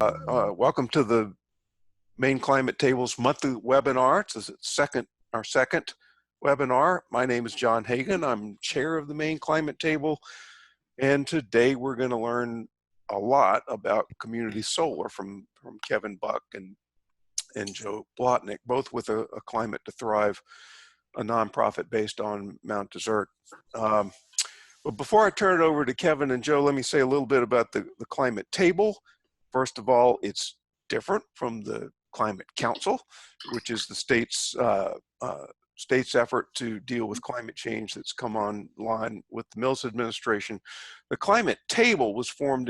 Welcome to the Maine Climate Table's monthly webinar. It's our second webinar. My name is John Hagan. I'm chair of the Maine Climate Table, and today we're going to learn a lot about community solar from Kevin Buck and Joe Blotnick, both with a Climate to Thrive, a nonprofit based on Mount Desert. But before I turn it over to Kevin and Joe, let me say a little bit about the Climate Table. First of all, it's different from the Climate Council, which is the state's effort to deal with climate change that's come online with the Mills administration. The Climate Table was formed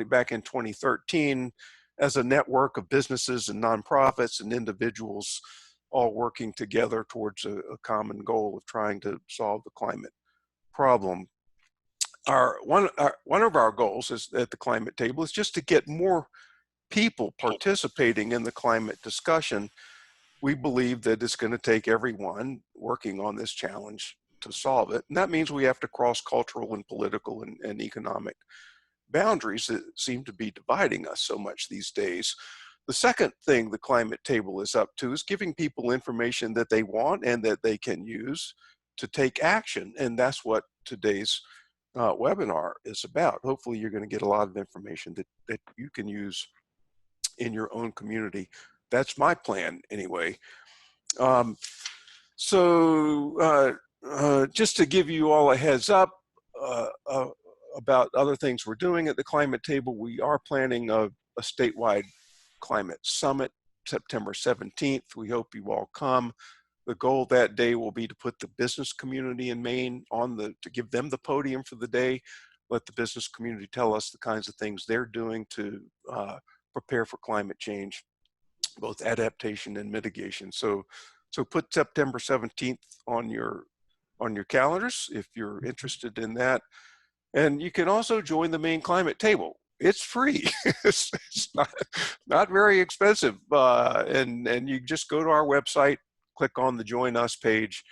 back in 2013 as a network of businesses and nonprofits and individuals all working together towards a common goal of trying to solve the climate problem. One of our goals is at the Climate Table is just to get more people participating in the climate discussion. We believe that it's going to take everyone working on this challenge to solve it, and that means we have to cross cultural and political and economic boundaries that seem to be dividing us so much these days. The second thing the Climate Table is up to is giving people information that they want and that they can use to take action, and that's what today's webinar is about. Hopefully you're going to get a lot of information that you can use in your own community. That's my plan anyway. Just to give you all a heads up about other things we're doing at the Climate Table, we are planning a statewide climate summit September 17th. We hope you all come. The goal that day will be to put the business community in Maine to give them the podium for the day, let the business community tell us the kinds of things they're doing to prepare for climate change, both adaptation and mitigation. So put September 17th on your calendars if you're interested in that. And you can also join the Maine Climate Table. It's free. It's not very expensive, and you just go to our website, click on the Join Us page,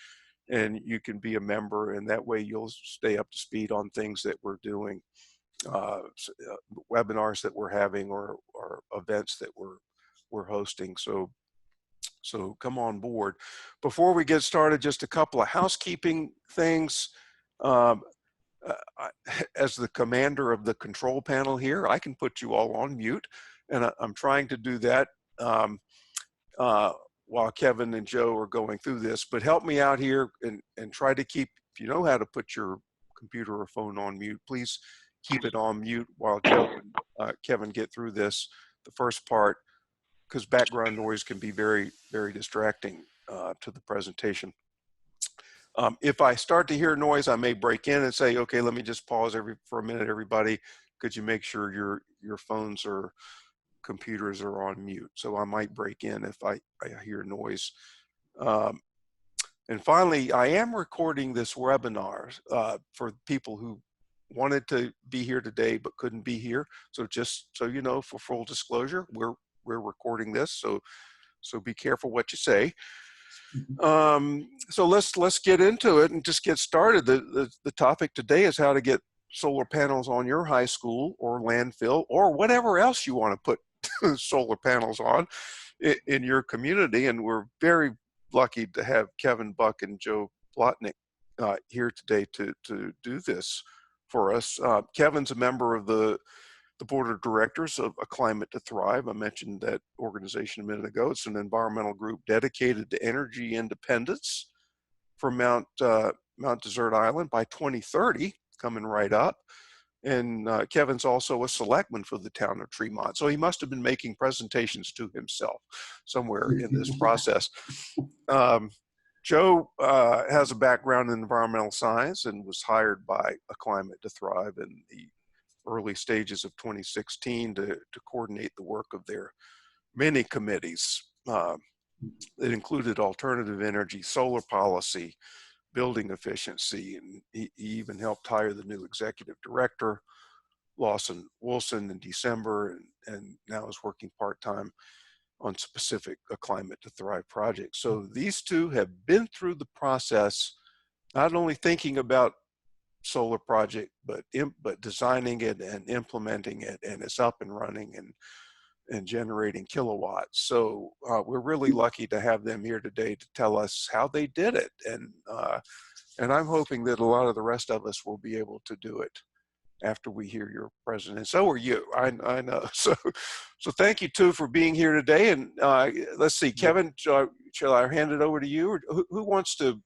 and you can be a member, and that way you'll stay up to speed on things that we're doing, webinars that we're having, or events that we're hosting. So come on board. Before we get started, just a couple of housekeeping things. As the commander of the control panel here, I can put you all on mute, and I'm trying to do that while Kevin and Joe are going through this, but help me out here and try to keep, if you know how to put your computer or phone on mute, please keep it on mute while Joe and Kevin get through this, the first part, because background noise can be very, very distracting to the presentation. If I start to hear noise, I may break in and say, okay, let me just pause for a minute, everybody. Could you make sure your phones or computers are on mute? So I might break in if I hear noise. And finally, I am recording this webinar for people who wanted to be here today but couldn't be here. So just so you know, for full disclosure, we're recording this, so be careful what you say. So let's get into it and just get started. The topic today is how to get solar panels on your high school or landfill or whatever else you want to put solar panels on in your community. And we're very lucky to have Kevin Buck and Joe Blotnick here today to do this for us. Kevin's a member of the board of directors of A Climate to Thrive. I mentioned that organization a minute ago. It's an environmental group dedicated to energy independence for Mount Desert Island by 2030, coming right up. And Kevin's also a selectman for the town of Tremont. So he must have been making presentations to himself somewhere in this process. Joe has a background in environmental science and was hired by A Climate to Thrive in the early stages of 2016 to coordinate the work of their many committees. It included alternative energy, solar policy, building efficiency, and he even helped hire the new executive director, Lawson Wilson, in December, and now is working part-time on specific A Climate to Thrive projects. So these two have been through the process, not only thinking about solar project, but designing it and implementing it, and it's up and running. And and generating kilowatts. So we're really lucky to have them here today to tell us how they did it. And I'm hoping that a lot of the rest of us will be able to do it after we hear your president. So are you, I know. So thank you too for being here today. And let's see, Kevin, shall I hand it over to you, or who wants to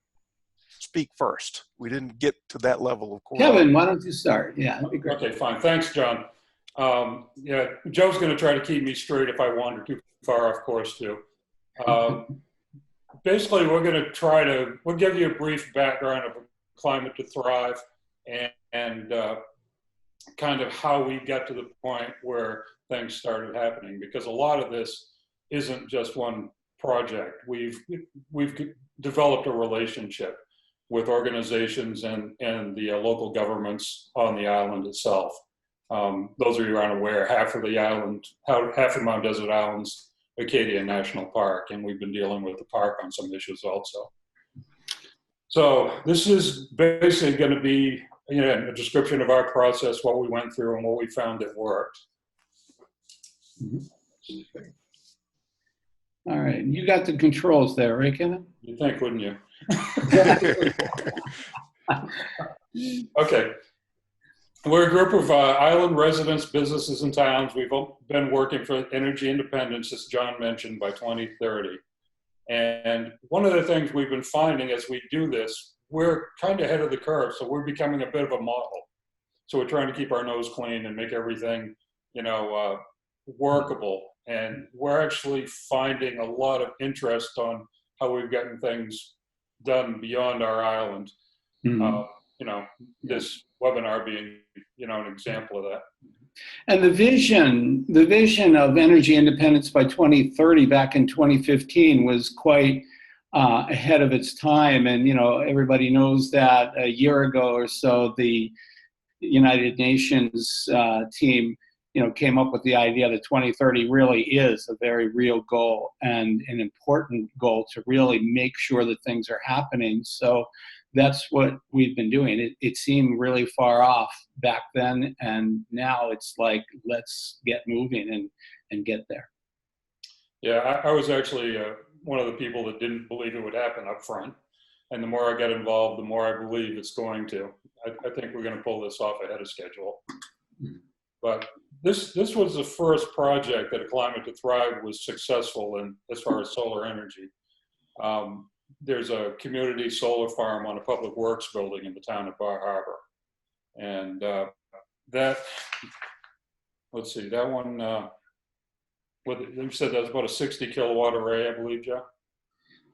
speak first? We didn't get to that level, of course. Kevin, why don't you start? Yeah, that'd be great. Okay, fine. Thanks, John. Yeah, Joe's going to try to keep me straight if I wander too far off course too. Basically, we'll give you a brief background of Climate to Thrive and kind of how we got to the point where things started happening, because a lot of this isn't just one project. We've developed a relationship with organizations and the local governments on the island itself. Those of you who aren't aware, half of the Mount Desert Islands, Acadia National Park, and we've been dealing with the park on some issues also. So this is basically going to be, a description of our process, what we went through, and what we found that worked. All right, you got the controls there, right, Kevin? You'd think, wouldn't you? Okay. We're a group of island residents, businesses, and towns. We've been working for energy independence, as John mentioned, by 2030. And one of the things we've been finding as we do this, we're kind of ahead of the curve, so we're becoming a bit of a model. So we're trying to keep our nose clean and make everything, workable. And we're actually finding a lot of interest on how we've gotten things done beyond our island. This webinar being, an example of that. And the vision of energy independence by 2030 back in 2015 was quite ahead of its time. And, everybody knows that a year ago or so, the United Nations team, came up with the idea that 2030 really is a very real goal and an important goal to really make sure that things are happening. So that's what we've been doing. It seemed really far off back then, and now it's like, let's get moving and get there. Yeah, I was actually one of the people that didn't believe it would happen up front. And the more I get involved, the more I believe it's going to. I think we're going to pull this off ahead of schedule. But this was the first project that Climate to Thrive was successful in as far as solar energy. There's a community solar farm on a public works building in the town of Bar Harbor. And that one, you said that was about a 60 kilowatt array, I believe, Joe?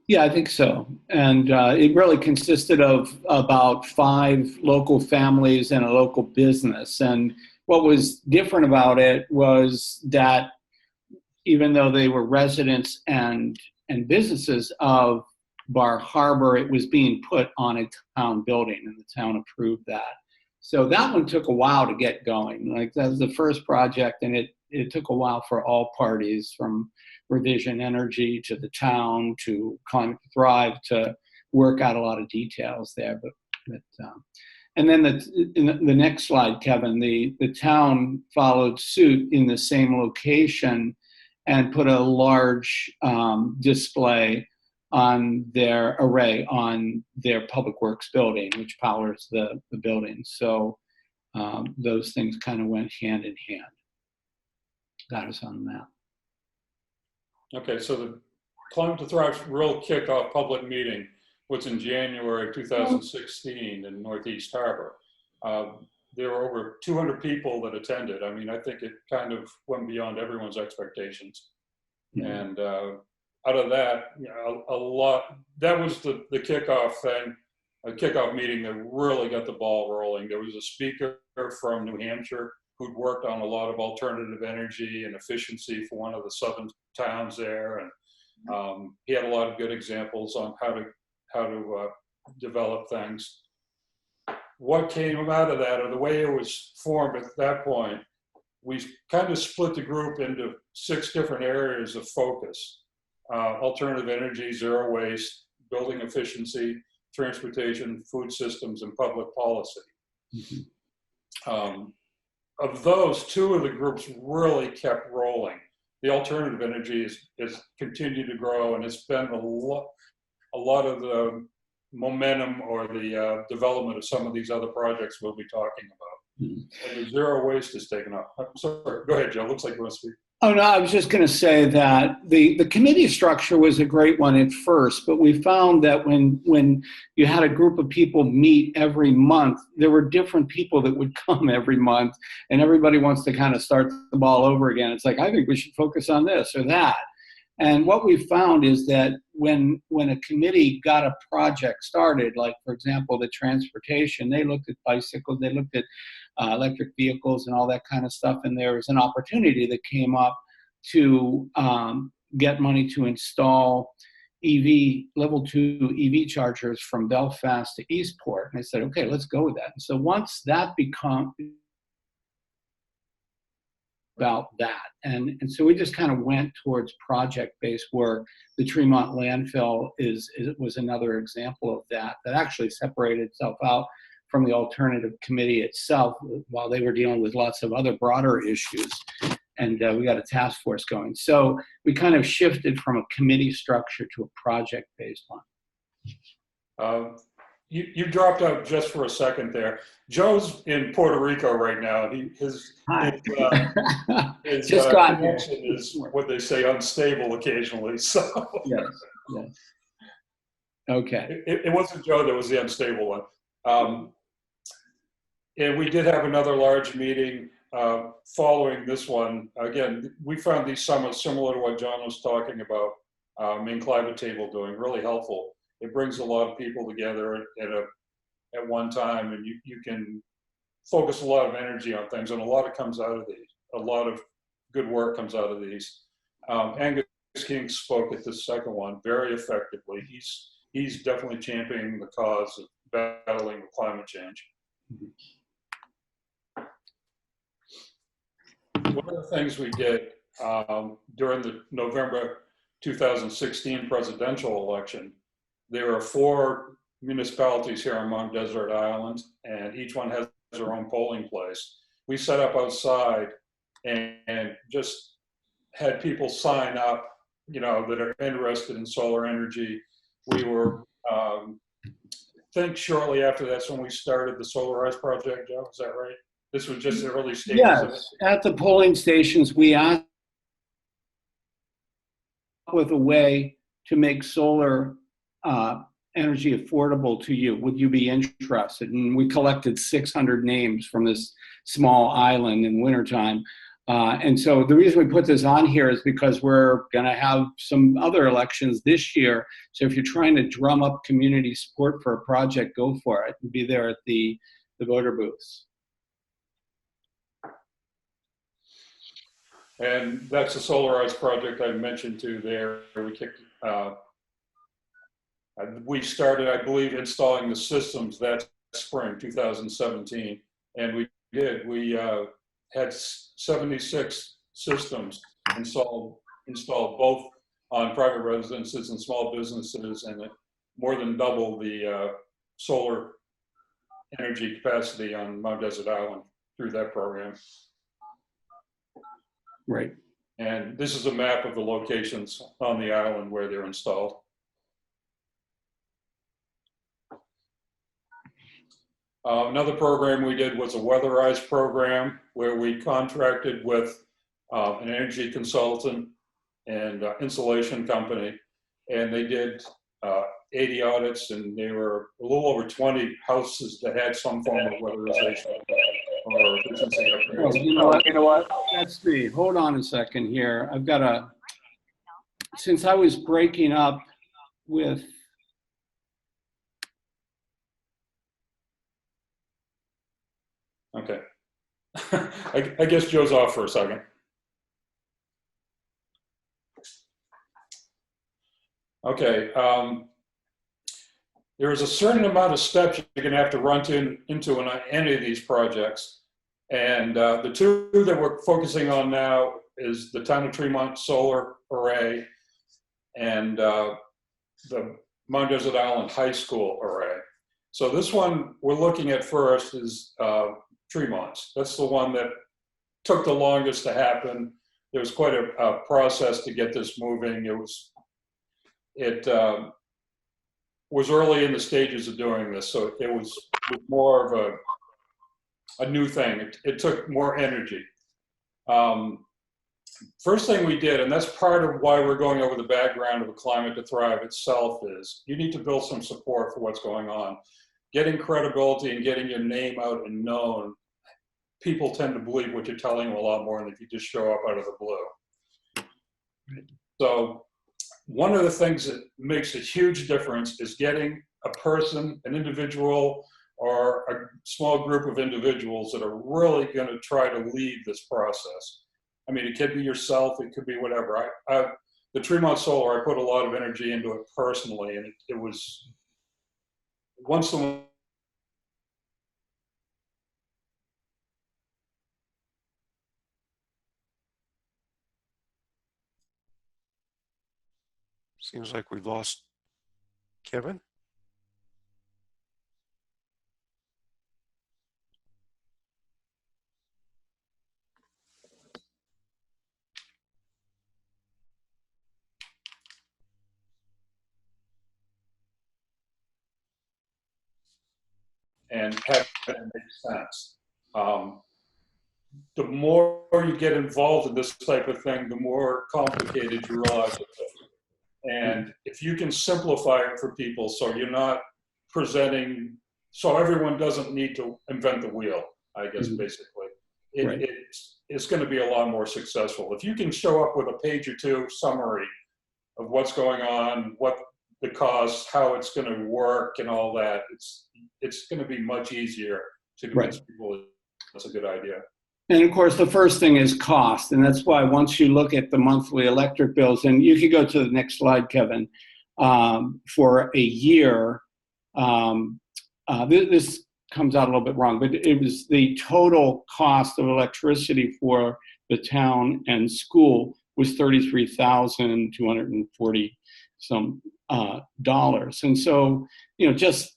Yeah, I think so. And it really consisted of about 5 local families and a local business. And what was different about it was that even though they were residents and businesses of Bar Harbor, it was being put on a town building, and the town approved that. So that one took a while to get going. Like, that was the first project, and it took a while for all parties, from Revision Energy to the town to Climate to Thrive, to work out a lot of details there. And then the next slide, Kevin, the town followed suit in the same location and put a large display on their array on their public works building, which powers the building. So those things kind of went hand in hand. Got us on the map. Okay, so the Climate to Thrive's real kickoff public meeting was in January 2016 in Northeast Harbor. There were over 200 people that attended. I mean, I think it kind of went beyond everyone's expectations. And out of that, a lot, that was the kickoff thing, a kickoff meeting that really got the ball rolling. There was a speaker from New Hampshire who'd worked on a lot of alternative energy and efficiency for one of the southern towns there. And he had a lot of good examples on how to develop things. What came out of that, or the way it was formed at that point, we kind of split the group into 6 different areas of focus. Alternative energy, zero waste, building efficiency, transportation, food systems, and public policy. Of those, 2 of the groups really kept rolling. the alternative energy is continued to grow, and it's been a lot of the momentum or the development of some of these other projects we'll be talking about. And the zero waste is taken up. I'm sorry, go ahead, Joe. Looks like you want to speak. Oh, no, I was just going to say that the committee structure was a great one at first, but we found that when you had a group of people meet every month, there were different people that would come every month, and everybody wants to kind of start the ball over again. It's like, I think we should focus on this or that. And what we found is that when a committee got a project started, like, for example, the transportation, they looked at bicycles, they looked at electric vehicles and all that kind of stuff. And there was an opportunity that came up to get money to install level 2 EV chargers from Belfast to Eastport. And I said, okay, let's go with that. And so once that became about that. And so we just kind of went towards project-based work. The Tremont landfill was another example of that actually separated itself out from the alternative committee itself while they were dealing with lots of other broader issues. And we got a task force going. So we kind of shifted from a committee structure to a project-based one. You dropped out just for a second there. Joe's in Puerto Rico right now. His connection is what they say unstable occasionally. So yes. Okay. It wasn't Joe that was the unstable one. And we did have another large meeting following this one. Again, we found these summits similar to what John was talking about, Maine Climate Table doing, really helpful. It brings a lot of people together at one time, and you can focus a lot of energy on things, and a lot comes out of these. A lot of good work comes out of these. Angus King spoke at the second one very effectively. He's definitely championing the cause of battling with climate change. One of the things we did during the November 2016 presidential election, there are 4 municipalities here on Mount Desert Island, and each one has their own polling place. We set up outside and just had people sign up, that are interested in solar energy. We were, I think shortly after that's when we started the Solarize project, Joe, is that right? This was just the early stages of it? Yes, at the polling stations, we asked with a way to make solar energy affordable to you. Would you be interested? And we collected 600 names from this small island in wintertime. And so the reason we put this on here is because we're going to have some other elections this year. So if you're trying to drum up community support for a project, go for it and be there at the voter booths. And that's the Solarize project I mentioned to there. We started, I believe, installing the systems that spring, 2017. And we did. We had 76 systems installed both on private residences and small businesses, and more than double the solar energy capacity on Mount Desert Island through that program. Right. And this is a map of the locations on the island where they're installed. Another program we did was a Weatherize program where we contracted with an energy consultant and insulation company, and they did 80 audits, and they were a little over 20 houses that had some form of weatherization or efficiency upgrades. Oh, you know what? That's me. Hold on a second here. I've got since I was breaking up with, okay. I guess Joe's off for a second. Okay. There's a certain amount of steps you're going to have to run into in any of these projects. And the 2 that we're focusing on now is the Town of Tremont Solar Array and the Mount Desert Island High School Array. So this one we're looking at first is Tremont's. That's the one that took the longest to happen. there was quite a process to get this moving. It was early in the stages of doing this, so it was more of a new thing. It took more energy. First thing we did, and that's part of why we're going over the background of a Climate to Thrive itself, is you need to build some support for what's going on. Getting credibility and getting your name out and known, people tend to believe what you're telling them a lot more than if you just show up out of the blue. So one of the things that makes a huge difference is getting a person, an individual, or a small group of individuals that are really going to try to lead this process. I mean, it could be yourself, it could be whatever. The Tremont Solar, I put a lot of energy into it personally, and it was once the Seems like we've lost Kevin. and have it make sense. The more you get involved in this type of thing, the more complicated you realize it is. And if you can simplify it for people so you're not presenting, so everyone doesn't need to invent the wheel, I guess, basically, it's going to be a lot more successful. If you can show up with a page or two summary of what's going on, what the cost, how it's going to work and all that, it's going to be much easier to convince people that's a good idea. And of course, the first thing is cost. And that's why once you look at the monthly electric bills, and you could go to the next slide, Kevin, for a year, this comes out a little bit wrong, but it was the total cost of electricity for the town and school was $33,240 some dollars. And so, just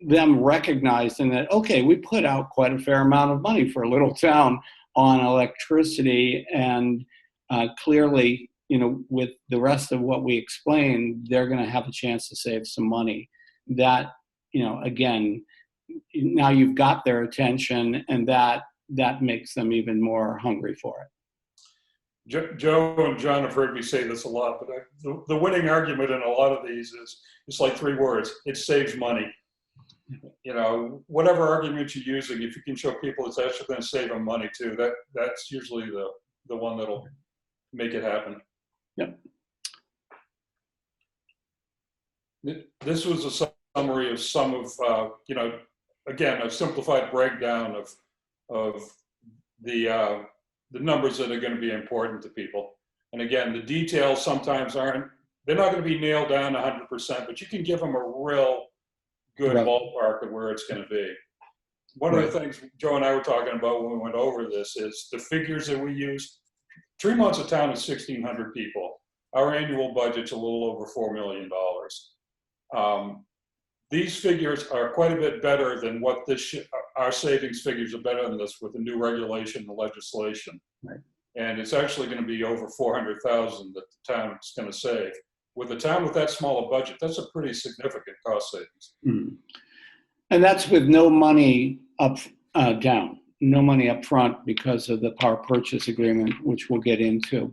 them recognizing that, okay, we put out quite a fair amount of money for a little town on electricity, and clearly, with the rest of what we explained, they're going to have a chance to save some money. That, again, now you've got their attention, and that makes them even more hungry for it. Joe and John have heard me say this a lot, but the winning argument in a lot of these is it's like 3 words: it saves money. Whatever argument you're using, if you can show people it's actually going to save them money too, that's usually the one that'll make it happen. Yep. This was a summary of some of, again, a simplified breakdown of the numbers that are going to be important to people. And again, the details sometimes they're not going to be nailed down 100%, but you can give them a real good ballpark of where it's going to be. One of the things Joe and I were talking about when we went over this is the figures that we used. Tremont's a town of 1,600 people. Our annual budget's a little over $4 million. These figures are quite a bit better than what our savings figures are better than this with the new regulation and legislation. Right. And it's actually going to be over $400,000 that the town is going to save. With a town with that small a budget, that's a pretty significant cost savings. Mm. And that's with no money up down, no money up front because of the power purchase agreement, which we'll get into.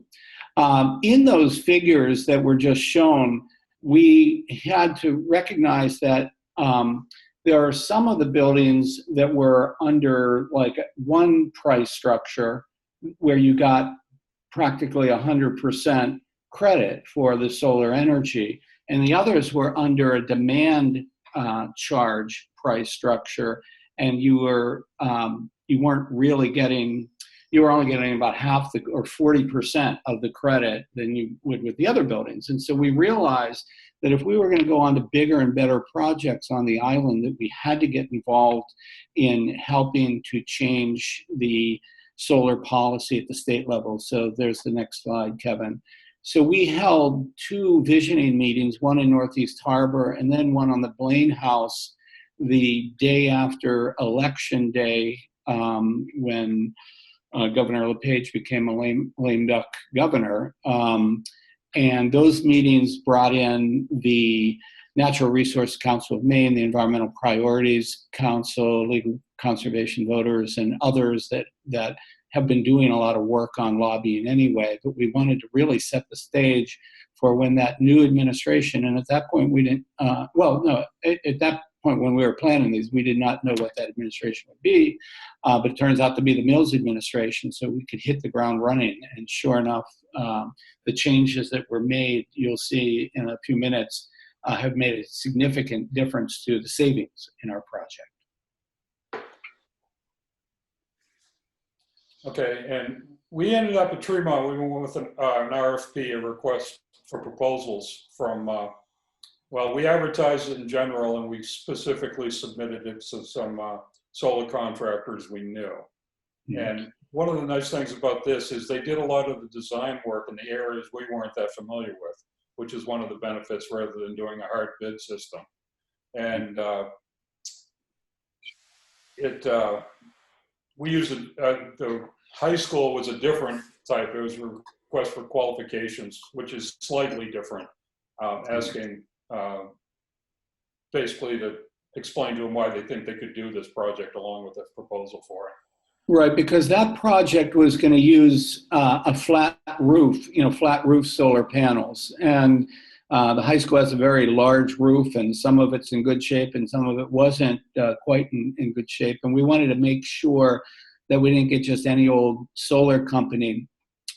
In those figures that were just shown, we had to recognize that there are some of the buildings that were under like one price structure where you got practically 100% credit for the solar energy, and the others were under a demand charge price structure, and you weren't really getting, you were only getting about half or 40% of the credit than you would with the other buildings. And so we realized that if we were going to go on to bigger and better projects on the island, that we had to get involved in helping to change the solar policy at the state level. So there's the next slide, Kevin. So we held 2 visioning meetings, one in Northeast Harbor and then one on the Blaine House the day after Election Day, when Governor LePage became a lame duck governor. And those meetings brought in the Natural Resource Council of Maine, the Environmental Priorities Council, Legal Conservation Voters, and others that have been doing a lot of work on lobbying anyway. But we wanted to really set the stage for when that new administration, and at that point we didn't, at that point when we were planning these, we did not know what that administration would be, but it turns out to be the Mills administration, so we could hit the ground running. And sure enough, the changes that were made, you'll see in a few minutes, have made a significant difference to the savings in our project. Okay, and we ended up at Tremont, we went with an RFP, a request for proposals from, well, we advertised it in general and we specifically submitted it to some solar contractors we knew. Mm-hmm. And one of the nice things about this is they did a lot of the design work in the areas we weren't that familiar with, which is one of the benefits rather than doing a hard bid system. And we used the high school was a different type. It was a request for qualifications, which is slightly different, asking basically to explain to them why they think they could do this project along with a proposal for it. Right, because that project was going to use a flat roof, flat roof solar panels. And the high school has a very large roof, and some of it's in good shape and some of it wasn't quite in good shape. And we wanted to make sure that we didn't get just any old solar company,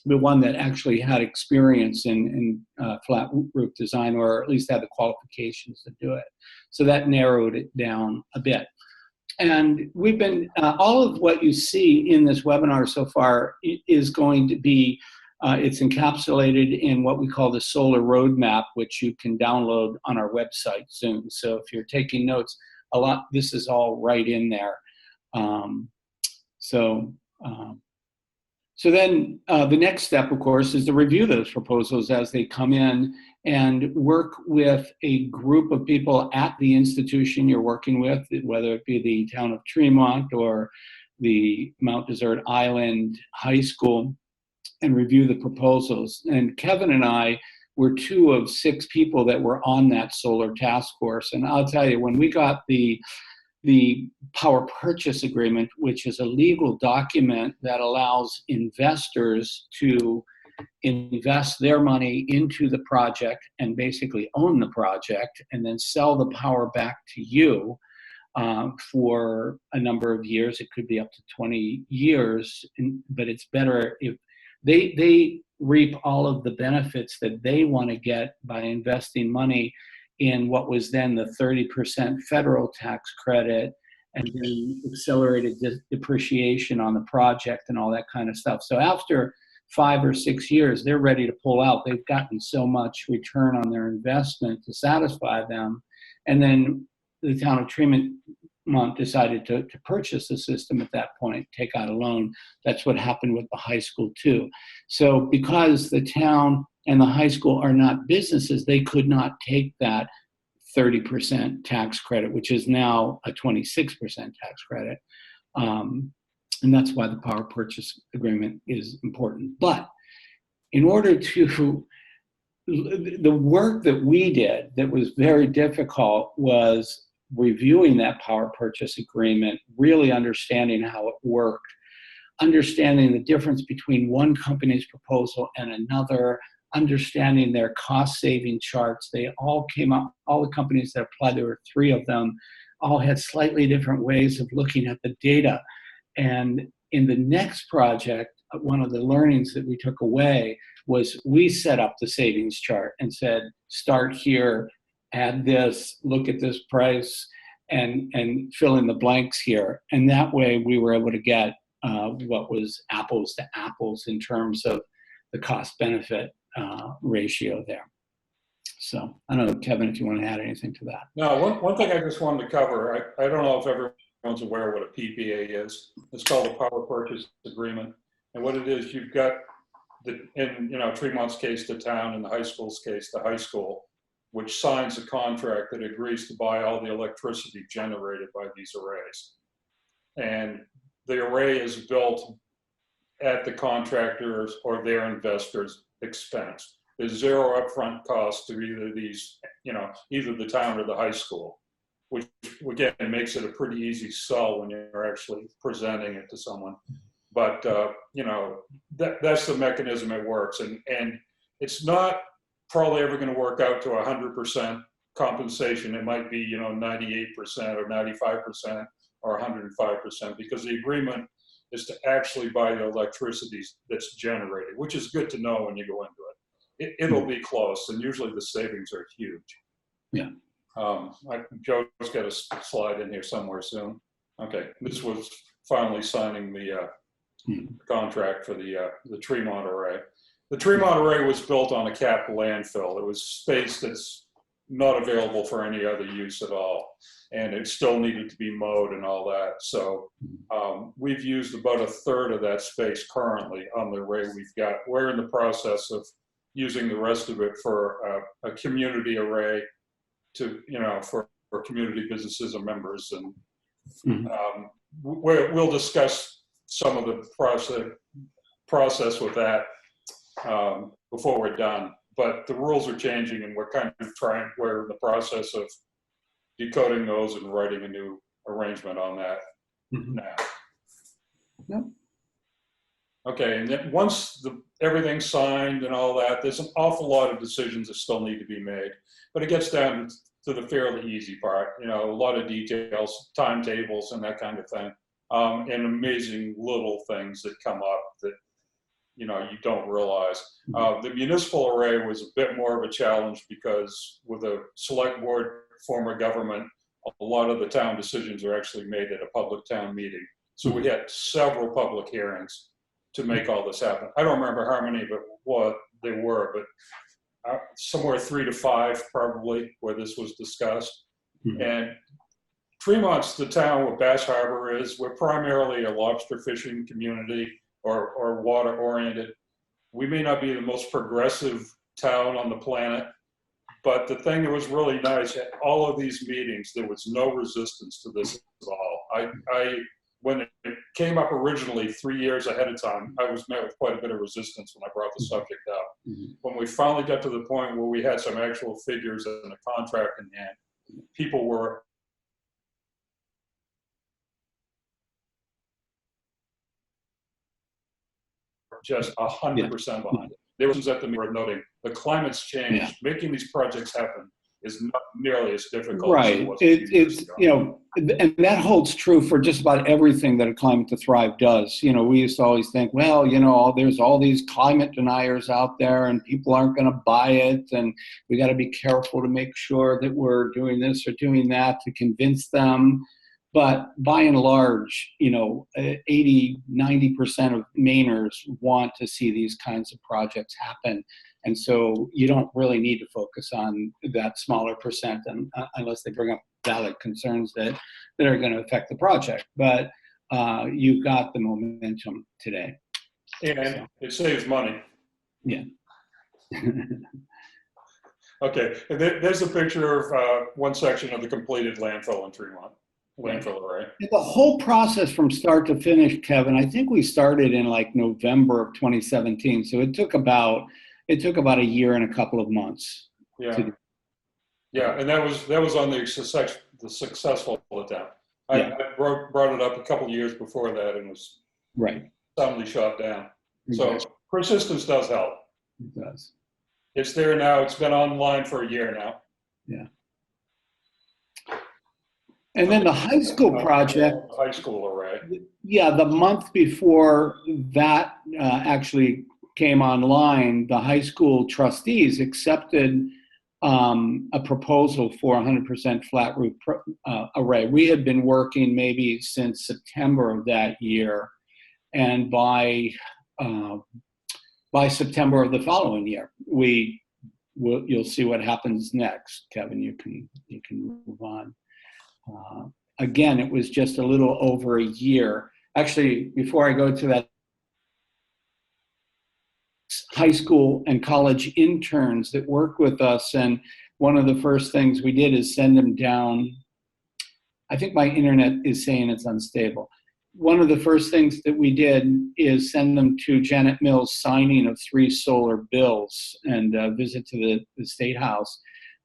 but one that actually had experience in flat roof design, or at least had the qualifications to do it. So that narrowed it down a bit. And we've been, all of what you see in this webinar so far is going to be, it's encapsulated in what we call the solar roadmap, which you can download on our website soon. So if you're taking notes, this is all right in there. So then the next step, of course, is to review those proposals as they come in and work with a group of people at the institution you're working with, whether it be the town of Tremont or the Mount Desert Island High School, and review the proposals. And Kevin and I were 2 of 6 people that were on that solar task force. And I'll tell you, when we got the power purchase agreement, which is a legal document that allows investors to invest their money into the project and basically own the project and then sell the power back to you for a number of years. It could be up to 20 years, but it's better if they reap all of the benefits that they want to get by investing money in what was then the 30% federal tax credit and then accelerated depreciation on the project and all that kind of stuff. So after 5 or 6 years, they're ready to pull out. They've gotten so much return on their investment to satisfy them. And then the town of Tremont decided to purchase the system at that point, take out a loan. That's what happened with the high school too. So because the town and the high school are not businesses, they could not take that 30% tax credit, which is now a 26% tax credit. And that's why the power purchase agreement is important. But in order to, the work that we did that was very difficult was reviewing that power purchase agreement, really understanding how it worked, understanding the difference between one company's proposal and another, understanding their cost-saving charts. They all came up, all the companies that applied, there were 3 of them, all had slightly different ways of looking at the data. And in the next project, one of the learnings that we took away was we set up the savings chart and said, start here, add this, look at this price, and fill in the blanks here. And that way we were able to get what was apples to apples in terms of the cost-benefit ratio there. So I don't know, Kevin, if you want to add anything to that. No, one thing I just wanted to cover, I don't know if everyone's aware what a PPA is. It's called a power purchase agreement. And what it is, you've got, in Tremont's case, the town, in the high school's case, the high school, which signs a contract that agrees to buy all the electricity generated by these arrays. And the array is built at the contractors or their investors' expense. There's zero upfront cost to either these, either the town or the high school, which again makes it a pretty easy sell when you're actually presenting it to someone. But that's the mechanism it works, and it's not probably ever going to work out to 100% compensation. It might be 98% or 95% or 105%, because the agreement is to actually buy the electricity that's generated, which is good to know when you go into it. It'll be close, and usually the savings are huge. Yeah. Joe's got a slide in here somewhere soon. Okay, this was finally signing the contract for the Tremont Array. The Tremont Array was built on a capped landfill. It was space that's not available for any other use at all, and it still needed to be mowed and all that. So we've used about a third of that space currently on the array we've got. We're in the process of using the rest of it for a community array to, for community businesses and members. And we'll discuss some of the process with that before we're done. But the rules are changing, and we're in the process of decoding those and writing a new arrangement on that now. Yep. Okay, and then once everything's signed and all that, there's an awful lot of decisions that still need to be made. But it gets down to the fairly easy part, a lot of details, timetables and that kind of thing, and amazing little things that come up that you don't realize. The municipal array was a bit more of a challenge, because with a select board form of government, a lot of the town decisions are actually made at a public town meeting. So we had several public hearings to make all this happen. I don't remember how many, but what they were, but somewhere 3 to 5 probably, where this was discussed. And Tremont's the town where Bass Harbor is. We're primarily a lobster fishing community, or water oriented. We may not be the most progressive town on the planet, but the thing that was really nice, at all of these meetings, there was no resistance to this at all. When it came up originally 3 years ahead of time, I was met with quite a bit of resistance when I brought the subject up. When we finally got to the point where we had some actual figures and a contract in hand, people were just 100% behind it. There was at the mirror noting the climate's changed. Making these projects happen is not nearly as difficult as it was a few years ago. And that holds true for just about everything that a Climate to Thrive does. We used to always think, well, there's all these climate deniers out there and people aren't going to buy it, and we got to be careful to make sure that we're doing this or doing that to convince them. But by and large, 80, 90% of Mainers want to see these kinds of projects happen. And so you don't really need to focus on that smaller percent unless they bring up valid concerns that are going to affect the project. But you've got the momentum today. And it saves money. Yeah. Okay, and there's a picture of one section of the completed landfill in Tremont. Landfill array. The whole process from start to finish, Kevin, I think we started in like November of 2017. So it took about a year and a couple of months. Yeah. And that was on the successful attempt. I brought it up a couple of years before that and was soundly shot down. So persistence does help. It does. It's there now. It's been online for a year now. Yeah. And then the high school project. High school array. Yeah, the month before that actually came online, the high school trustees accepted a proposal for 100% flat roof array. We had been working maybe since September of that year, and by September of the following year, you'll see what happens next. Kevin, you can move on. Again, it was just a little over a year. Actually, before I go to that, high school and college interns that work with us, and one of the first things we did is send them down. I think my internet is saying it's unstable. one of the first things that we did is send them to Janet Mills' signing of 3 solar bills and a visit to the State House.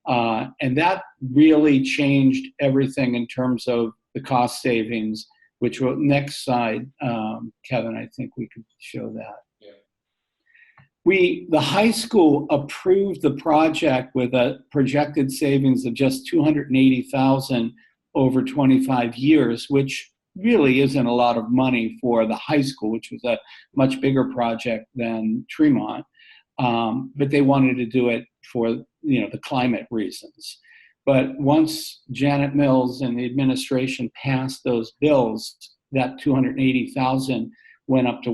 And that really changed everything in terms of the cost savings, which will, next slide, Kevin, I think we could show that. The high school approved the project with a projected savings of just $280,000 over 25 years, which really isn't a lot of money for the high school, which was a much bigger project than Tremont. But they wanted to do it for the climate reasons. But once Janet Mills and the administration passed those bills, that $280,000 went up to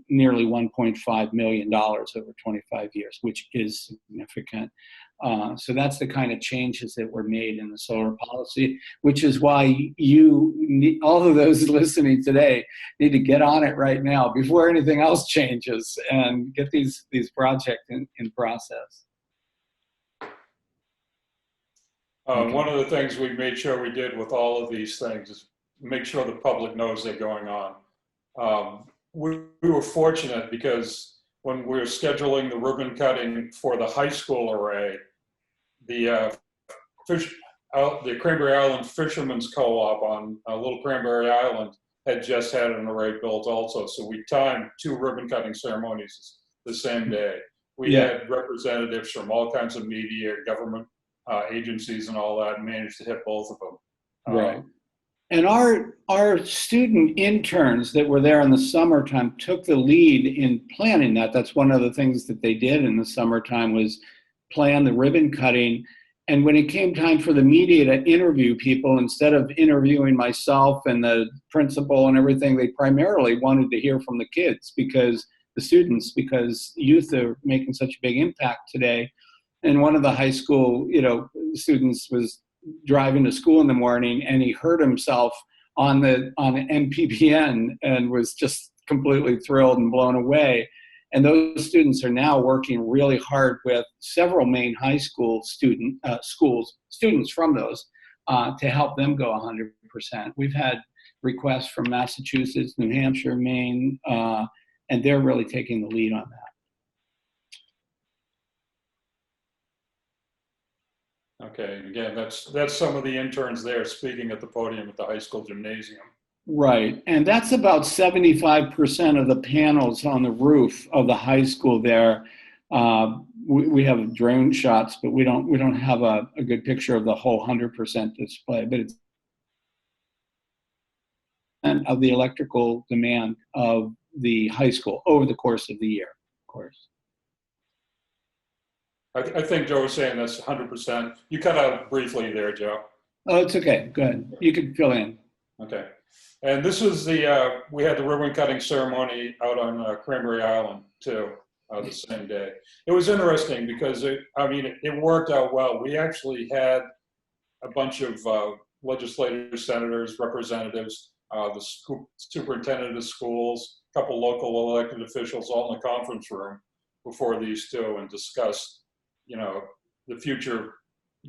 nearly $1.5 million over 25 years, which is significant. So that's the kind of changes that were made in the solar policy, which is why all of those listening today need to get on it right now before anything else changes and get these projects in process. Okay. One of the things we made sure we did with all of these things is make sure the public knows they're going on. We were fortunate because when we were scheduling the ribbon cutting for the high school array, the Cranberry Island Fishermen's Co-op on Little Cranberry Island had just had an array built also. So we timed 2 ribbon cutting ceremonies the same day. We had representatives from all kinds of media, government agencies and all that, and managed to hit both of them. Right. And our student interns that were there in the summertime took the lead in planning that. That's one of the things that they did in the summertime was plan the ribbon cutting. And when it came time for the media to interview people, instead of interviewing myself and the principal and everything, they primarily wanted to hear from the kids because youth are making such a big impact today. And one of the high school, students was driving to school in the morning and he heard himself on the MPPN and was just completely thrilled and blown away. And those students are now working really hard with several Maine high school students from those to help them go 100%. We've had requests from Massachusetts, New Hampshire, Maine, and they're really taking the lead on that. Okay, again, that's some of the interns there speaking at the podium at the high school gymnasium. Right, and that's about 75% of the panels on the roof of the high school there. We have drone shots, but we don't have a good picture of the whole 100% display, but it's of the electrical demand of the high school over the course of the year, of course. I think Joe was saying that's 100%. You cut out briefly there, Joe. Oh, it's okay. Good. You can fill in. Okay. And this was we had the ribbon cutting ceremony out on Cranberry Island too, the same day. It was interesting because it worked out well. We actually had a bunch of legislators, senators, representatives, the superintendent of schools, a couple local elected officials all in the conference room before these two and discussed the future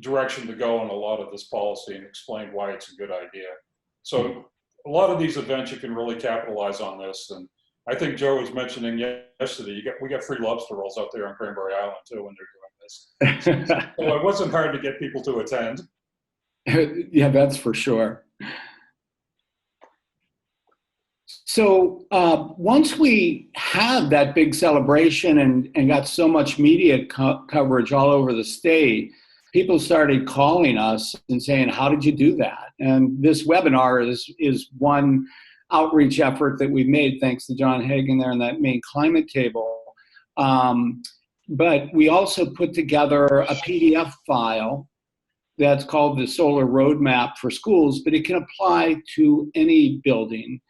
direction to go on a lot of this policy and explained why it's a good idea. So a lot of these events you can really capitalize on this. And I think Joe was mentioning yesterday, we got free lobster rolls out there on Cranberry Island too when they're doing this. So it wasn't hard to get people to attend. Yeah, that's for sure. So once we had that big celebration and got so much media coverage all over the state, people started calling us and saying, how did you do that? And this webinar is one outreach effort that we've made thanks to John Hagan there in that Maine climate table. But we also put together a PDF file that's called the Solar Roadmap for Schools, but it can apply to any building.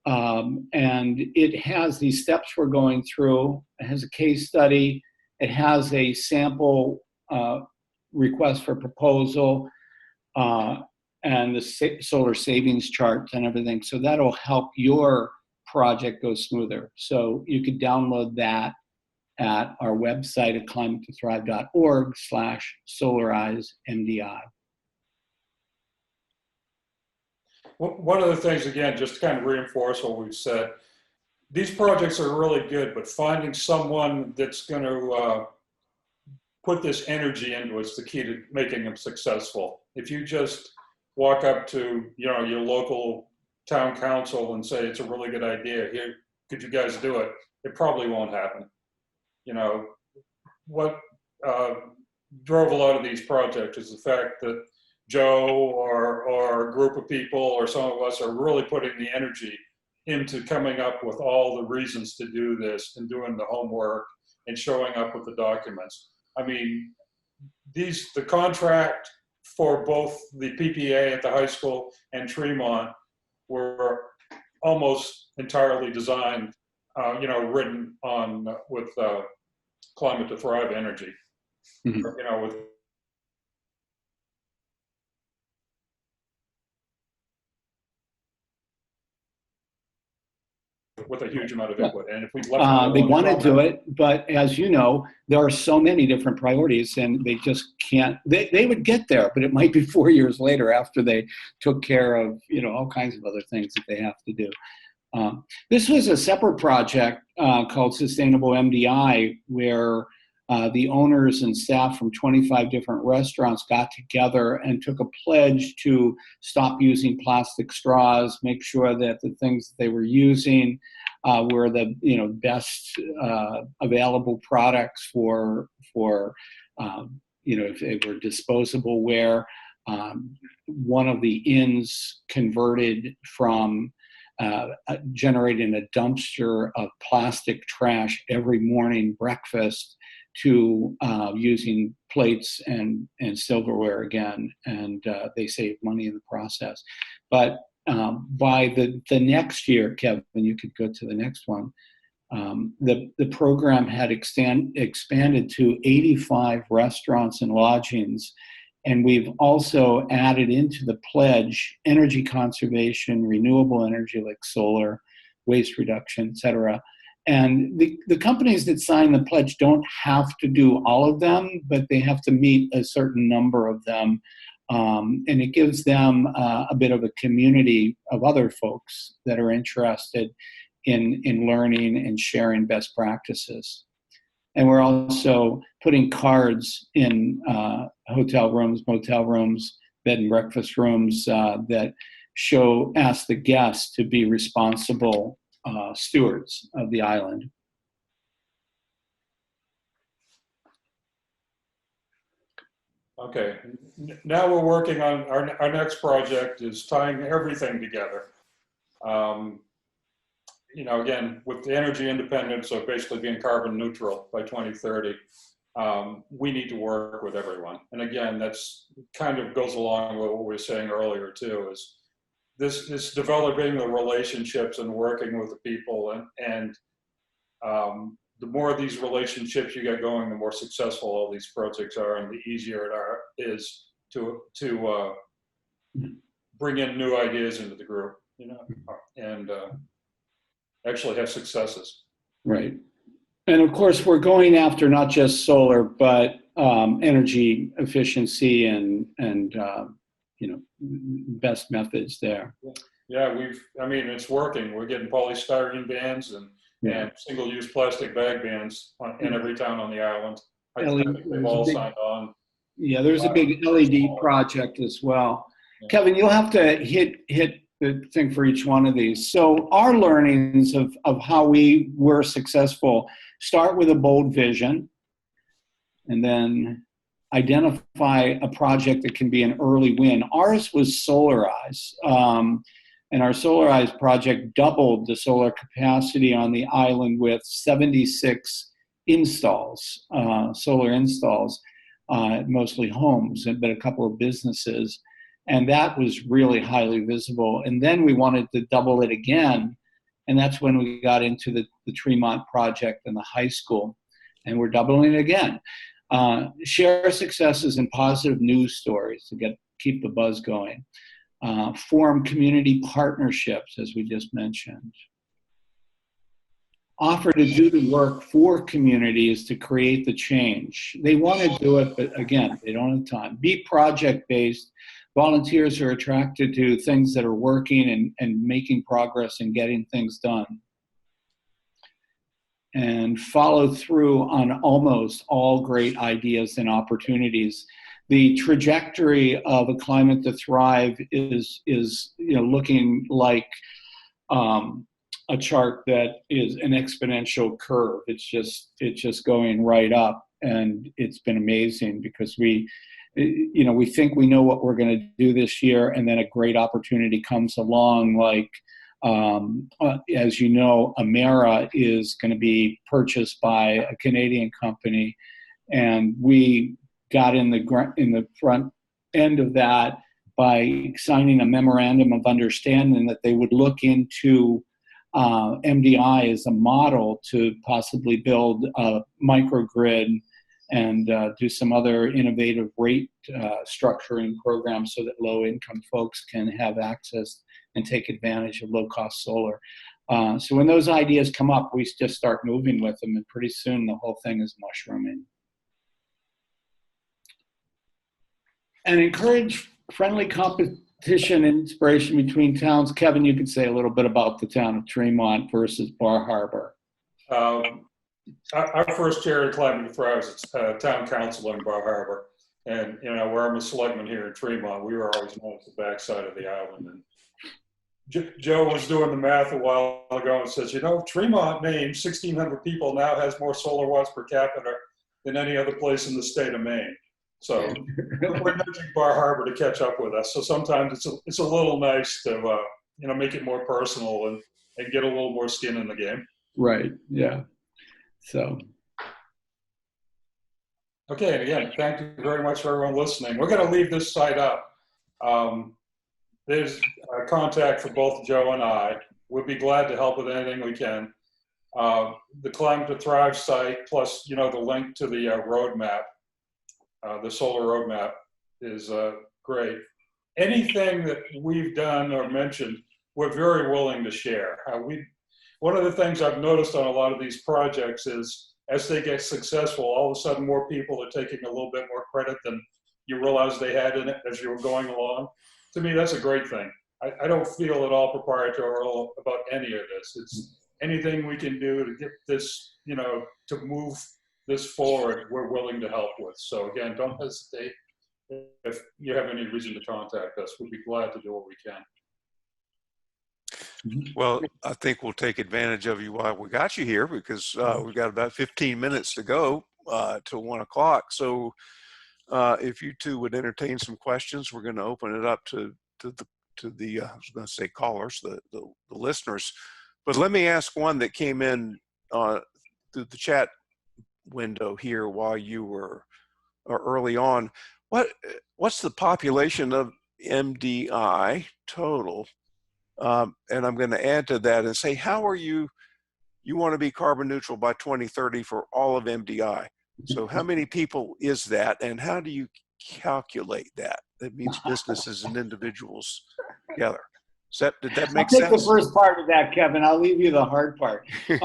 And it has these steps we're going through. It has a case study. It has a sample request for proposal and the solar savings charts and everything. So that'll help your project go smoother. So you could download that at our website at climatetothrive.org/solarizemdi. one of the things, again, just to kind of reinforce what we've said, these projects are really good, but finding someone that's going to put this energy into it's the key to making them successful. If you just walk up to, your local town council and say, it's a really good idea, here, could you guys do it? It probably won't happen. What drove a lot of these projects is the fact that Joe or a group of people or some of us are really putting the energy into coming up with all the reasons to do this and doing the homework and showing up with the documents. I mean, the contract for both the PPA at the high school and Tremont were almost entirely designed, written on with Climate to Thrive energy. Mm-hmm. With a huge amount of input. And if we left they want to do it, but as you know, there are so many different priorities and they just can't, they would get there, but it might be 4 years later after they took care of, all kinds of other things that they have to do. This was a separate project called Sustainable MDI, where the owners and staff from 25 different restaurants got together and took a pledge to stop using plastic straws, make sure that the things that they were using were the best available products for if they were disposable ware. One of the inns converted from generating a dumpster of plastic trash every morning breakfast to using plates and silverware again, and they saved money in the process. But by the next year, Kevin, you could go to the next one, the program had expanded to 85 restaurants and lodgings, and we've also added into the pledge energy conservation, renewable energy like solar, waste reduction, et cetera. And the companies that sign the pledge don't have to do all of them, but they have to meet a certain number of them. And it gives them a bit of a community of other folks that are interested in learning and sharing best practices. And we're also putting cards in hotel rooms, motel rooms, bed and breakfast rooms that ask the guests to be responsible stewards of the island. Okay, now we're working on our next project is tying everything together. Again, with the energy independence, so basically being carbon neutral by 2030, we need to work with everyone. And again, that's kind of goes along with what we were saying earlier too, is this is developing the relationships and working with the people, and the more of these relationships you get going, the more successful all these projects are, and the easier it is to bring in new ideas into the group, and actually have successes. Right. And of course, we're going after not just solar, but energy efficiency and best methods there. Yeah, it's working. We're getting polystyrene bans and single-use plastic bag bans in every town on the island. I think they've all signed on. Yeah, there's a big LED project as well. Yeah. Kevin, you'll have to hit the thing for each one of these. So our learnings of how we were successful start with a bold vision, and then identify a project that can be an early win. Ours was Solarize. And our Solarize project doubled the solar capacity on the island with 76 installs, solar installs, mostly homes, but a couple of businesses. And that was really highly visible. And then we wanted to double it again. And that's when we got into the Tremont project and the high school. And we're doubling it again. Share successes and positive news stories to keep the buzz going. Form community partnerships, as we just mentioned. Offer to do the work for communities to create the change. They want to do it, but again, they don't have time. Be project-based, volunteers are attracted to things that are working and making progress and getting things done, and follow through on almost all great ideas and opportunities. The trajectory of a climate to thrive is looking like a chart that is an exponential curve. It's just going right up, and it's been amazing because we think we know what we're going to do this year, and then a great opportunity comes along, like as you know, Amera is going to be purchased by a Canadian company, and we got in the front end of that by signing a memorandum of understanding that they would look into MDI as a model to possibly build a microgrid and do some other innovative rate structuring programs so that low-income folks can have access and take advantage of low-cost solar. So when those ideas come up, we just start moving with them, and pretty soon the whole thing is mushrooming. And encourage friendly competition and inspiration between towns. Kevin, you could say a little bit about the town of Tremont versus Bar Harbor. Our first chair in Climate to Thrive is town council in Bar Harbor. And, where I'm a selectman here in Tremont, we were always known as the backside of the island. And Joe was doing the math a while ago and says, Tremont, Maine, 1,600 people now has more solar watts per capita than any other place in the state of Maine. So we're nudging Bar Harbor to catch up with us. So sometimes it's a little nice to, make it more personal and get a little more skin in the game. Right, yeah. So. Okay, and again, thank you very much for everyone listening. We're going to leave this site up. There's contact for both Joe and I. We'll be glad to help with anything we can. The Climate to Thrive site, plus the link to the roadmap, the solar roadmap, is great. Anything that we've done or mentioned, we're very willing to share. One of the things I've noticed on a lot of these projects is, as they get successful, all of a sudden more people are taking a little bit more credit than you realized they had in it as you were going along. To me, that's a great thing. I don't feel at all proprietorial about any of this. It's anything we can do to get this, to move this forward, we're willing to help with. So again, don't hesitate. If you have any reason to contact us, we'd be glad to do what we can. Well, I think we'll take advantage of you while we got you here, because we've got about 15 minutes to go till 1 o'clock. So if you two would entertain some questions, we're going to open it up to the I was going to say callers, the listeners. But let me ask one that came in through the chat window here while you were early on. What's the population of MDI total? And I'm going to add to that and say, how are you want to be carbon neutral by 2030 for all of MDI. So how many people is that, and how do you calculate that? That means businesses and individuals together. Did that make sense? I'll take the first part of that, Kevin. I'll leave you the hard part. There's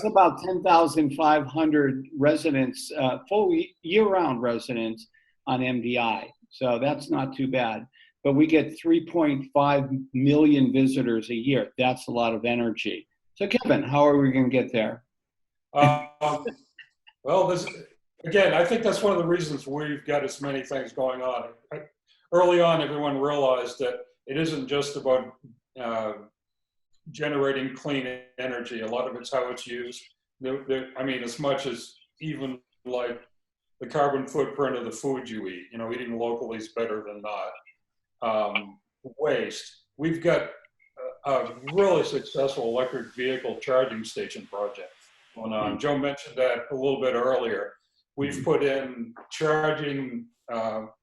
about 10,500 residents, full year-round residents on MDI. So that's not too bad. But we get 3.5 million visitors a year. That's a lot of energy. So Kevin, how are we going to get there? Well, again, I think that's one of the reasons we've got as many things going on. Early on, everyone realized that it isn't just about generating clean energy. A lot of it's how it's used. I mean, as much as even like the carbon footprint of the food you eat, eating locally is better than not. Waste. We've got a really successful electric vehicle charging station project going on. Joe mentioned that a little bit earlier. We've put in charging,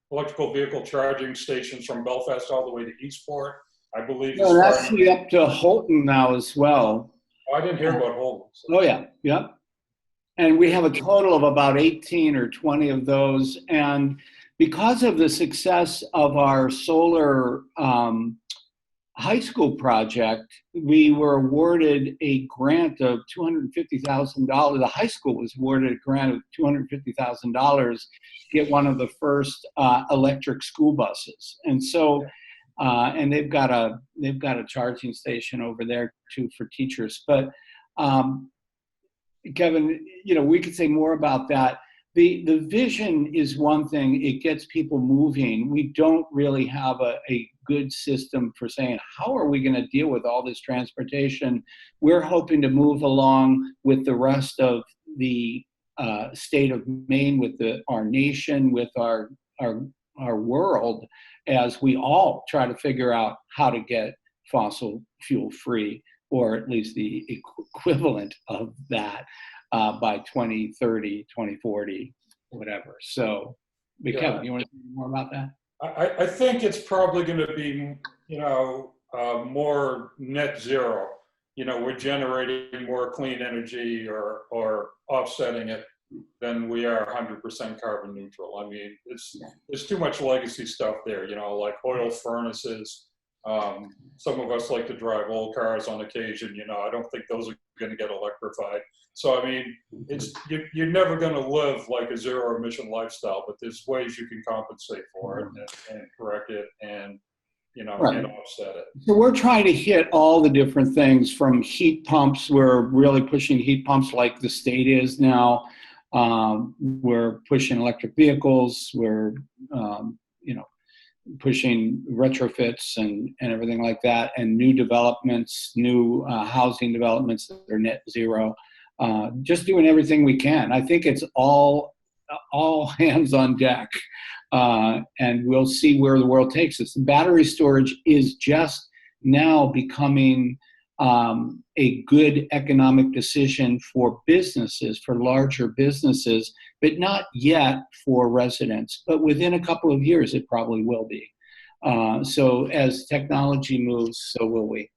electrical vehicle charging stations from Belfast all the way to Eastport. I believe it's actually up to Holton now as well. Oh, I didn't hear about Holton. So. Oh yeah, yeah. And we have a total of about 18 or 20 of those. And because of the success of our solar high school project, we were awarded a grant of $250,000. The high school was awarded a grant of $250,000 to get one of the first electric school buses. And so, and they've got a charging station over there too for teachers. But Kevin, we could say more about that. The vision is one thing. It gets people moving. We don't really have a good system for saying, how are we going to deal with all this transportation? We're hoping to move along with the rest of the state of Maine, with our nation, with our world, as we all try to figure out how to get fossil fuel free, or at least the equivalent of that. By 2030, 2040, whatever. So, Kevin, you want to say more about that? I think it's probably going to be, more net zero. We're generating more clean energy or offsetting it than we are 100% carbon neutral. I mean, there's too much legacy stuff there, like oil furnaces. Some of us like to drive old cars on occasion. I don't think those are going to get electrified. So, I mean, you're never going to live like a zero emission lifestyle, but there's ways you can compensate for it and correct it and, Right. and offset it. So we're trying to hit all the different things, from heat pumps. We're really pushing heat pumps like the state is now. We're pushing electric vehicles. We're, pushing retrofits and everything like that, and new developments, new housing developments that are net zero. Just doing everything we can. I think it's all hands on deck, and we'll see where the world takes us. Battery storage is just now becoming a good economic decision for businesses, for larger businesses, but not yet for residents. But within a couple of years, it probably will be. So as technology moves, so will we.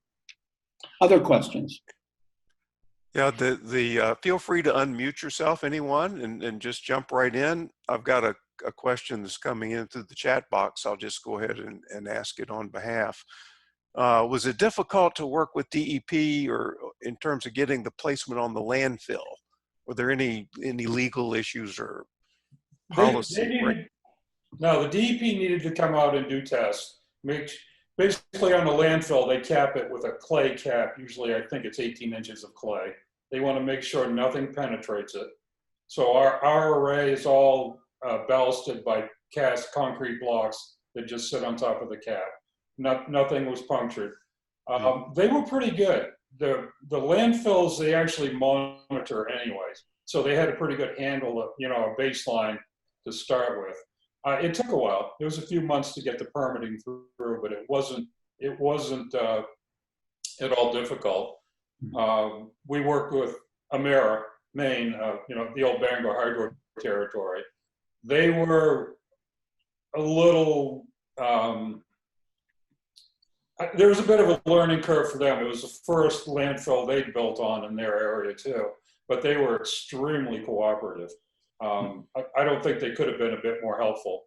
Other questions? Yeah, the feel free to unmute yourself, anyone, and just jump right in. I've got a question that's coming in through the chat box. I'll just go ahead and ask it on behalf. Was it difficult to work with DEP or in terms of getting the placement on the landfill? Were there any legal issues or policy? No, the DEP needed to come out and do tests. Basically on the landfill, they cap it with a clay cap. Usually I think it's 18 inches of clay. They want to make sure nothing penetrates it. So our array is all ballasted by cast concrete blocks that just sit on top of the cap. Nothing was punctured. They were pretty good. The landfills, they actually monitor anyways. So they had a pretty good handle of, a baseline to start with. It took a while. It was a few months to get the permitting through, but it wasn't at all difficult. We worked with Amera, Maine, the old Bangor Hydro territory. They were a little, there was a bit of a learning curve for them. It was the first landfill they'd built on in their area too, but they were extremely cooperative. I don't think they could have been a bit more helpful.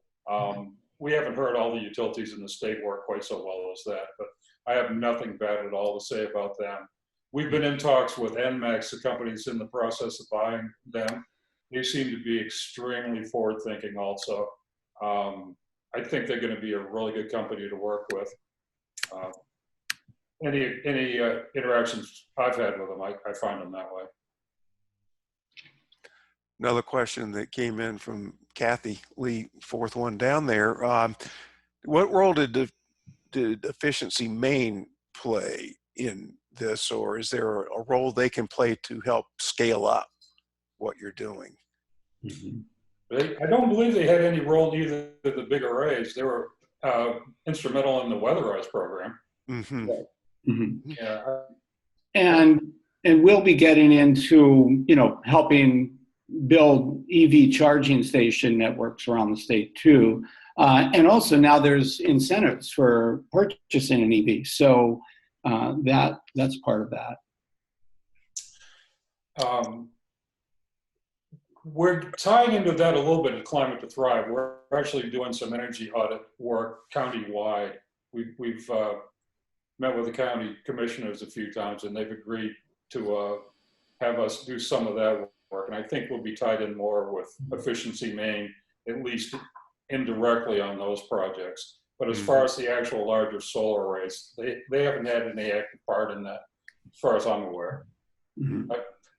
We haven't heard all the utilities in the state work quite so well as that, but I have nothing bad at all to say about them. We've been in talks with NMAX, the company's in the process of buying them. They seem to be extremely forward-thinking also. I think they're going to be a really good company to work with. Any interactions I've had with them, I find them that way. Another question that came in from Kathy Lee, fourth one down there. What role did Efficiency Maine play in this, or is there a role they can play to help scale up what you're doing? I don't believe they had any role in either of the big arrays. They were instrumental in the weatherized program. Yeah. And we'll be getting into, helping build EV charging station networks around the state too. And also now there's incentives for purchasing an EV. So that's part of that. We're tying into that a little bit in Climate to Thrive. We're actually doing some energy audit work county-wide. We've met with the county commissioners a few times, and they've agreed to have us do some of that work. And I think we'll be tied in more with Efficiency Maine, at least indirectly on those projects. But as far as the actual larger solar arrays, they haven't had any active part in that, as far as I'm aware.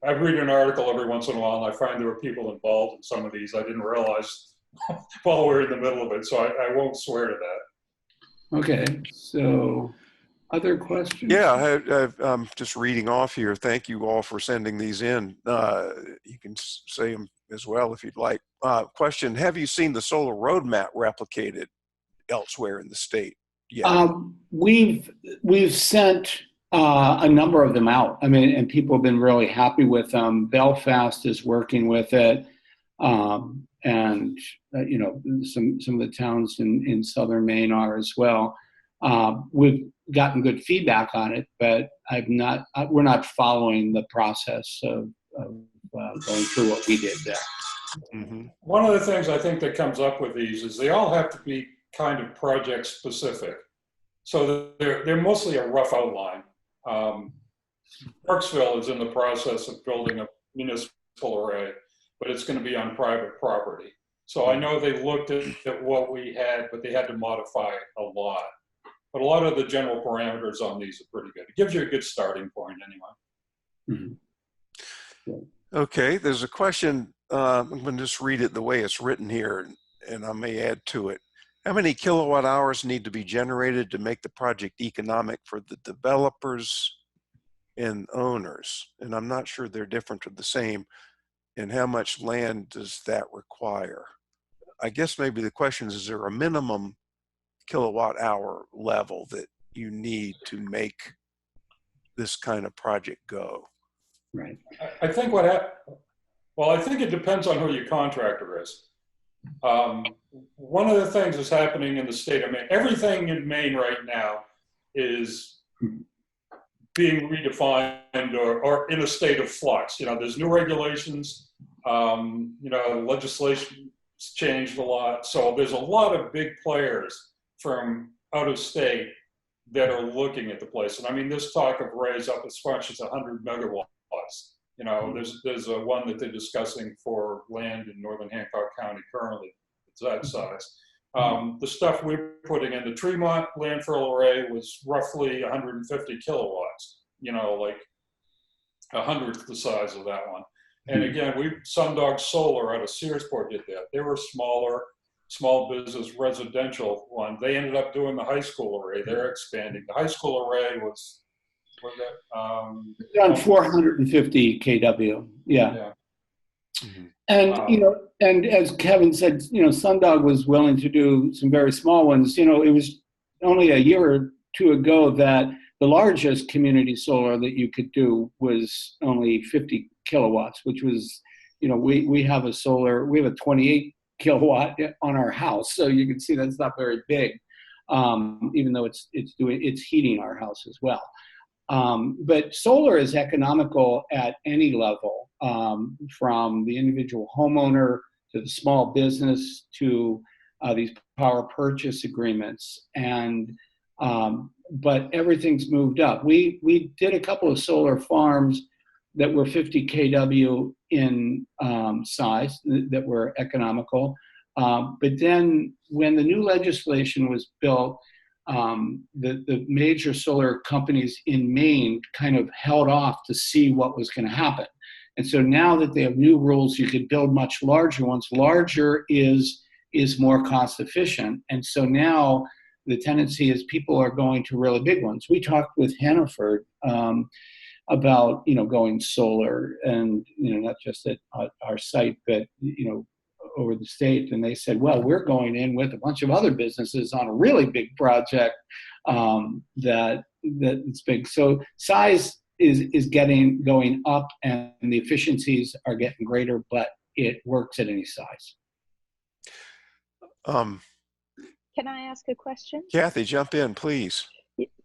I read an article every once in a while, and I find there are people involved in some of these I didn't realize while we're in the middle of it, so I won't swear to that. Okay, so other questions? Yeah, I'm just reading off here. Thank you all for sending these in. You can say them as well if you'd like. Question, have you seen the solar roadmap replicated elsewhere in the state? Yeah. We've sent a number of them out. I mean, and people have been really happy with them. Belfast is working with it. And you know, some of the towns in southern Maine are as well. We've gotten good feedback on it, but we're not following the process of going through what we did there. One of the things I think that comes up with these is they all have to be kind of project specific. So they're mostly a rough outline. Parksville is in the process of building a municipal array, but it's going to be on private property. So I know they looked at what we had, but they had to modify it a lot. But a lot of the general parameters on these are pretty good. It gives you a good starting point anyway. Okay, there's a question. I'm going to just read it the way it's written here, and I may add to it. How many kilowatt hours need to be generated to make the project economic for the developers and owners? And I'm not sure they're different or the same. And how much land does that require? I guess maybe the question is there a minimum kilowatt hour level that you need to make this kind of project go? Right. I think I think it depends on who your contractor is. One of the things that's happening in the state of Maine, everything in Maine right now is being redefined or in a state of flux. You know, there's new regulations, you know, legislation's changed a lot. So there's a lot of big players from out of state that are looking at the place. And I mean, this talk of raise up as much as 100 megawatts. You know, there's a one that they're discussing for land in northern Hancock County currently. It's that size. The stuff we're putting in the Tremont landfill array was roughly 150 kilowatts, you know, like 100th the size of that one. And again, Sundog Solar out of Searsport did that. They were small business residential one. They ended up doing the high school array. They're expanding. The high school array was on 450 kW. Yeah. And you know, and as Kevin said, you know, Sundog was willing to do some very small ones. You know, it was only a year or two ago that the largest community solar that you could do was only 50 kilowatts, which was, you know, we have a 28 kilowatt on our house, so you can see that's not very big, even though it's heating our house as well. But solar is economical at any level, from the individual homeowner to the small business to these power purchase agreements. And but everything's moved up. We did a couple of solar farms that were 50 kW in size that were economical. But then when the new legislation was built, the major solar companies in Maine kind of held off to see what was going to happen. And so now that they have new rules, you could build much larger ones. Larger is more cost efficient. And so now the tendency is people are going to really big ones. We talked with Hannaford about, you know, going solar, and, you know, not just at our site, but, you know, over the state. And they said, well, we're going in with a bunch of other businesses on a really big project that's big. So size is going up, and the efficiencies are getting greater, but it works at any size. Can I ask a question? Kathy, jump in, please.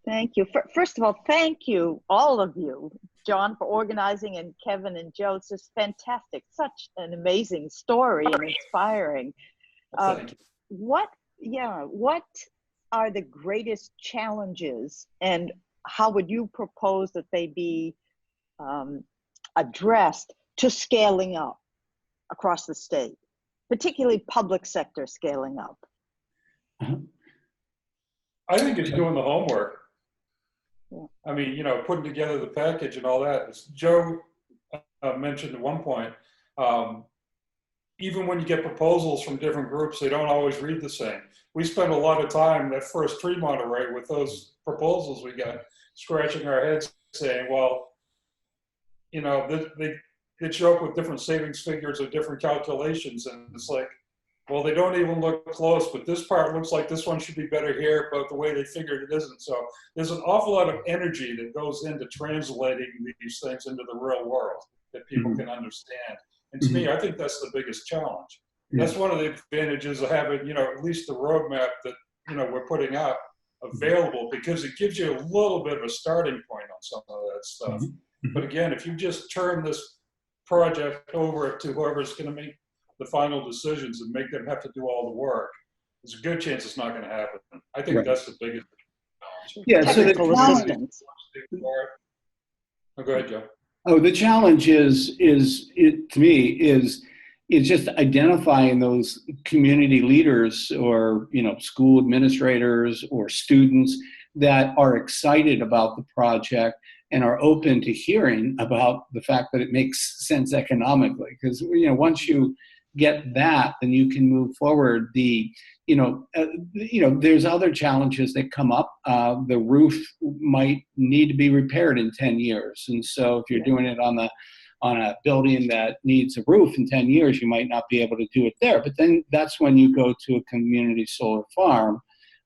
Thank you. First of all, thank you, all of you, John, for organizing, and Kevin and Joe. It's just fantastic. Such an amazing story and inspiring. Thank you. What are the greatest challenges, and how would you propose that they be addressed to scaling up across the state, particularly public sector scaling up? I think it's doing the homework. Yeah. I mean, you know, putting together the package and all that. As Joe mentioned at one point, even when you get proposals from different groups, they don't always read the same. We spent a lot of time that first tree Monterey with those proposals we got, scratching our heads saying, well, you know, they show up with different savings figures or different calculations. And it's like, well, they don't even look close, but this part looks like this one should be better here, but the way they figured it isn't. So there's an awful lot of energy that goes into translating these things into the real world that people can understand. And to me, I think that's the biggest challenge. That's one of the advantages of having, you know, at least the roadmap that, you know, we're putting up available, because it gives you a little bit of a starting point on some of that stuff. But again, if you just turn this project over to whoever's going to make the final decisions and make them have to do all the work, there's a good chance it's not going to happen. I think that's the biggest challenge. Yeah, so the Technical challenge, assistance. Oh, go ahead, Joe. the challenge to me is just identifying those community leaders, or, you know, school administrators or students that are excited about the project and are open to hearing about the fact that it makes sense economically. Because, you know, once you get that, then you can move forward. There's other challenges that come up. The roof might need to be repaired in 10 years. And so if you're doing it on a building that needs a roof in 10 years, you might not be able to do it there. But then that's when you go to a community solar farm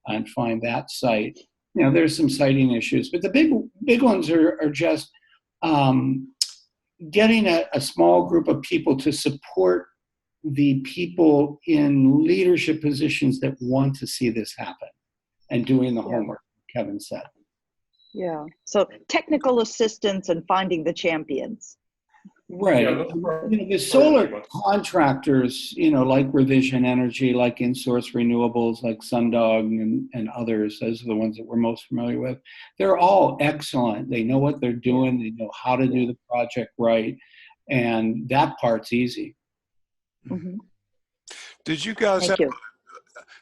and find that site. You know, there's some siting issues, but the big ones are just getting a small group of people to support the people in leadership positions that want to see this happen, and doing the homework, Kevin said. Yeah, so technical assistance and finding the champions. Right. Yeah, You know, the solar contractors, you know, like Revision Energy, like InSource Renewables, like Sundog and others, those are the ones that we're most familiar with. They're all excellent. They know what they're doing. They know how to do the project right. And that part's easy. Did you guys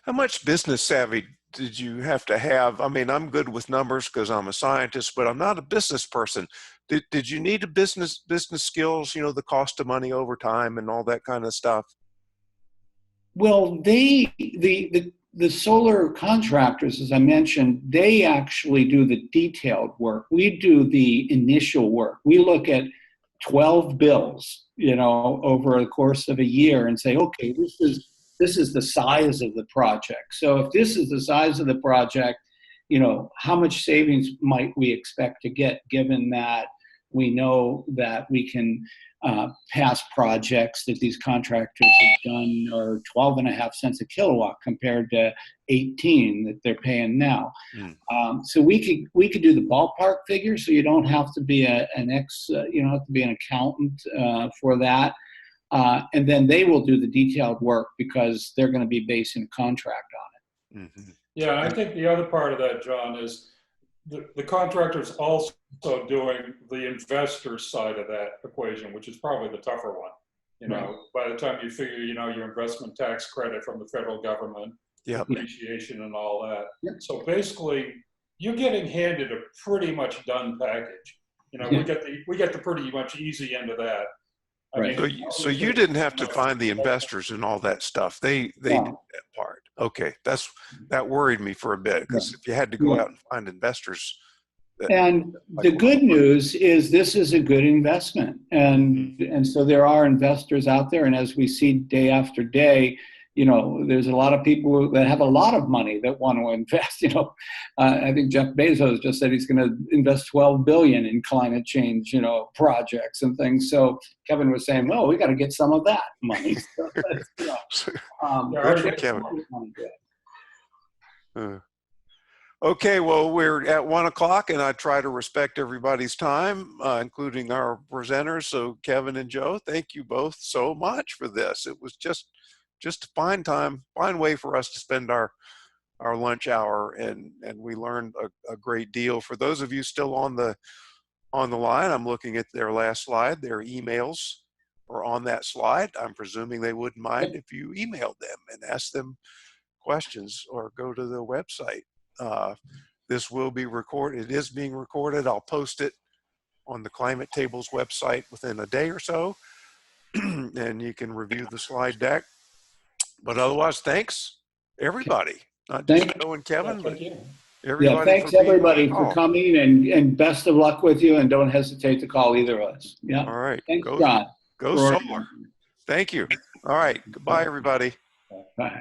how much business savvy did you have to have? I mean, I'm good with numbers because I'm a scientist, but I'm not a business person. Did you need a business skills, you know, the cost of money over time and all that kind of stuff? Well, the solar contractors, as I mentioned, they actually do the detailed work. We do the initial work. We look at 12 bills, you know, over the course of a year and say, okay, this is the size of the project. So if this is the size of the project, you know, how much savings might we expect to get, given that we know that we can past projects that these contractors have done are 12.5 cents a kilowatt compared to 18 that they're paying now. So we could do the ballpark figure. So you don't have to be you don't have to be an accountant for that. And then they will do the detailed work because they're going to be basing a contract on it. Yeah, I think the other part of that, John, is the contractor's also doing the investor side of that equation, which is probably the tougher one. You know, by the time you figure, you know, your investment tax credit from the federal government, appreciation and all that. So basically, you're getting handed a pretty much done package. You know, we get the pretty much easy end of that. I mean, so you didn't have to find the investors and all that stuff. They did that part. Okay, that worried me for a bit, because if you had to go out and find investors. And the good news is this is a good investment, and so there are investors out there, and as we see day after day, you know, there's a lot of people that have a lot of money that want to invest. You know, I think Jeff Bezos just said he's going to invest $12 billion in climate change, you know, projects and things. So Kevin was saying, well, we got to get some of that money. So that's, you know, Kevin. Okay, well, we're at 1 o'clock, and I try to respect everybody's time, including our presenters. So Kevin and Joe, thank you both so much for this. It was just a fine way for us to spend our our lunch hour, and we learned a great deal. For those of you still on the line, I'm looking at their last slide. Their emails are on that slide. I'm presuming they wouldn't mind if you emailed them and asked them questions or go to the website. This will be recorded. It is being recorded. I'll post it on the Climate Tables website within a day or so, and you can review the slide deck. But otherwise, thanks everybody, not just Joe and Kevin, but everybody. Yeah, thanks for being everybody on the for call. coming, and best of luck with you, and don't hesitate to call either of us. Yeah. All right. Thanks, John. Go solar. Thank you. All right. Goodbye, everybody. Bye.